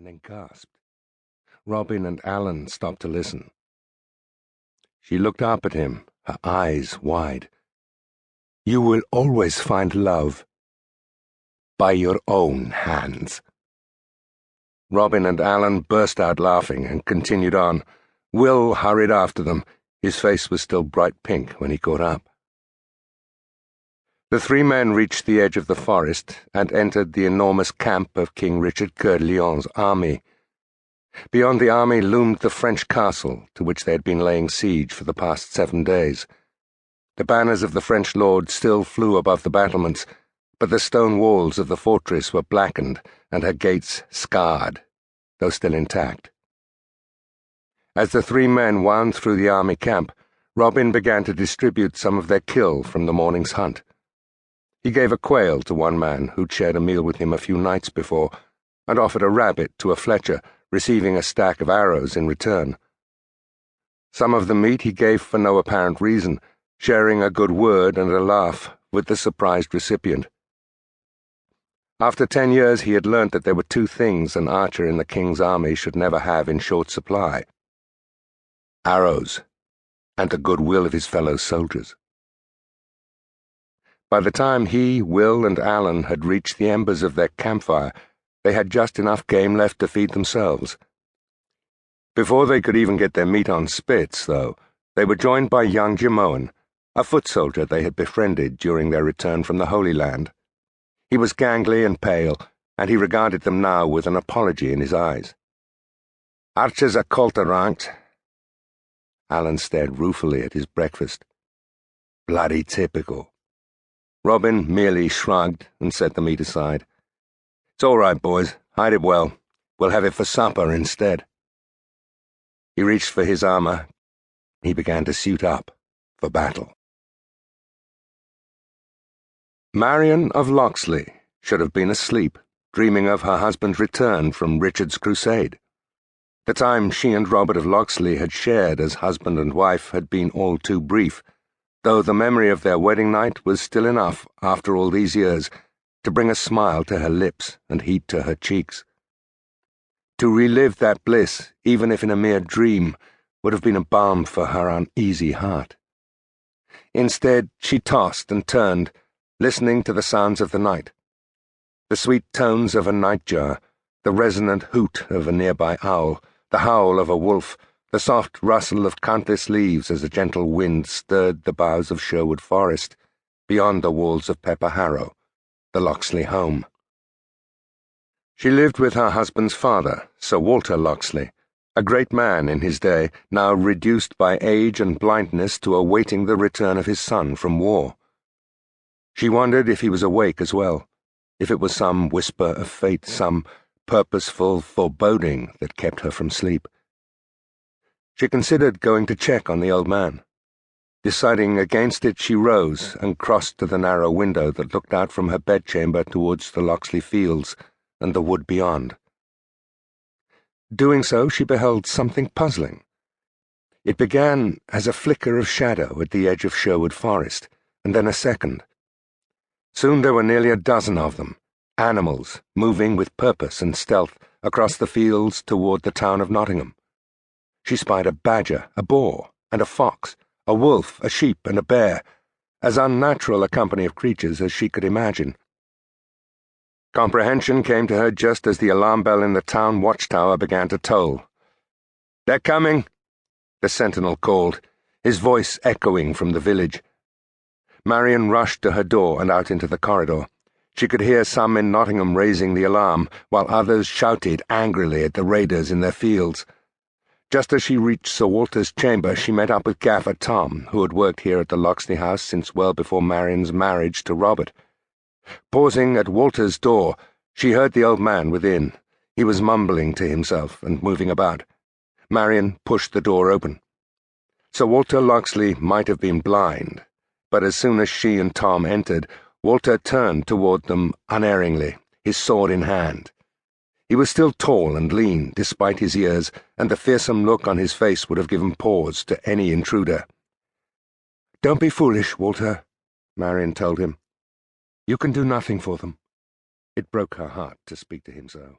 then gasped. Robin and Alan stopped to listen. She looked up at him, her eyes wide. "You will always find love by your own hands." Robin and Alan burst out laughing and continued on. Will hurried after them. His face was still bright pink when he caught up. The three men reached the edge of the forest and entered the enormous camp of King Richard Coeur de Lion's army. Beyond the army loomed the French castle to which they had been laying siege for the past 7 days. The banners of the French lord still flew above the battlements, but the stone walls of the fortress were blackened and her gates scarred, though still intact. As the three men wound through the army camp, Robin began to distribute some of their kill from the morning's hunt. He gave a quail to one man who'd shared a meal with him a few nights before, and offered a rabbit to a Fletcher, receiving a stack of arrows in return. Some of the meat he gave for no apparent reason, sharing a good word and a laugh with the surprised recipient. After 10 years he had learnt that there were 2 things an archer in the king's army should never have in short supply: arrows and the goodwill of his fellow soldiers. By the time he, Will, and Alan had reached the embers of their campfire, they had just enough game left to feed themselves. Before they could even get their meat on spits, though, they were joined by young Jamoan, a foot soldier they had befriended during their return from the Holy Land. He was gangly and pale, and he regarded them now with an apology in his eyes. "Archers are culter-ranked." Alan stared ruefully at his breakfast. "Bloody typical." Robin merely shrugged and set the meat aside. "It's all right, boys. Hide it well. We'll have it for supper instead." He reached for his armor. He began to suit up for battle. Marion of Locksley should have been asleep, dreaming of her husband's return from Richard's crusade. The time she and Robert of Locksley had shared as husband and wife had been all too brief, though the memory of their wedding night was still enough, after all these years, to bring a smile to her lips and heat to her cheeks. To relive that bliss, even if in a mere dream, would have been a balm for her uneasy heart. Instead, she tossed and turned, listening to the sounds of the night. The sweet tones of a nightjar, the resonant hoot of a nearby owl, the howl of a wolf, the soft rustle of countless leaves as a gentle wind stirred the boughs of Sherwood Forest, beyond the walls of Pepper Harrow, the Locksley home. She lived with her husband's father, Sir Walter Locksley, a great man in his day, now reduced by age and blindness to awaiting the return of his son from war. She wondered if he was awake as well, if it was some whisper of fate, some purposeful foreboding that kept her from sleep. She considered going to check on the old man. Deciding against it, she rose and crossed to the narrow window that looked out from her bedchamber towards the Locksley fields and the wood beyond. Doing so, she beheld something puzzling. It began as a flicker of shadow at the edge of Sherwood Forest, and then a second. Soon there were nearly a dozen of them, animals moving with purpose and stealth across the fields toward the town of Nottingham. She spied a badger, a boar, and a fox, a wolf, a sheep, and a bear, as unnatural a company of creatures as she could imagine. Comprehension came to her just as the alarm bell in the town watchtower began to toll. "They're coming," the sentinel called, his voice echoing from the village. Marion rushed to her door and out into the corridor. She could hear some in Nottingham raising the alarm, while others shouted angrily at the raiders in their fields. Just as she reached Sir Walter's chamber, she met up with Gaffer Tom, who had worked here at the Locksley house since well before Marion's marriage to Robert. Pausing at Walter's door, she heard the old man within. He was mumbling to himself and moving about. Marion pushed the door open. Sir Walter Locksley might have been blind, but as soon as she and Tom entered, Walter turned toward them unerringly, his sword in hand. He was still tall and lean, despite his years, and the fearsome look on his face would have given pause to any intruder. "Don't be foolish, Walter," Marion told him. "You can do nothing for them." It broke her heart to speak to him so.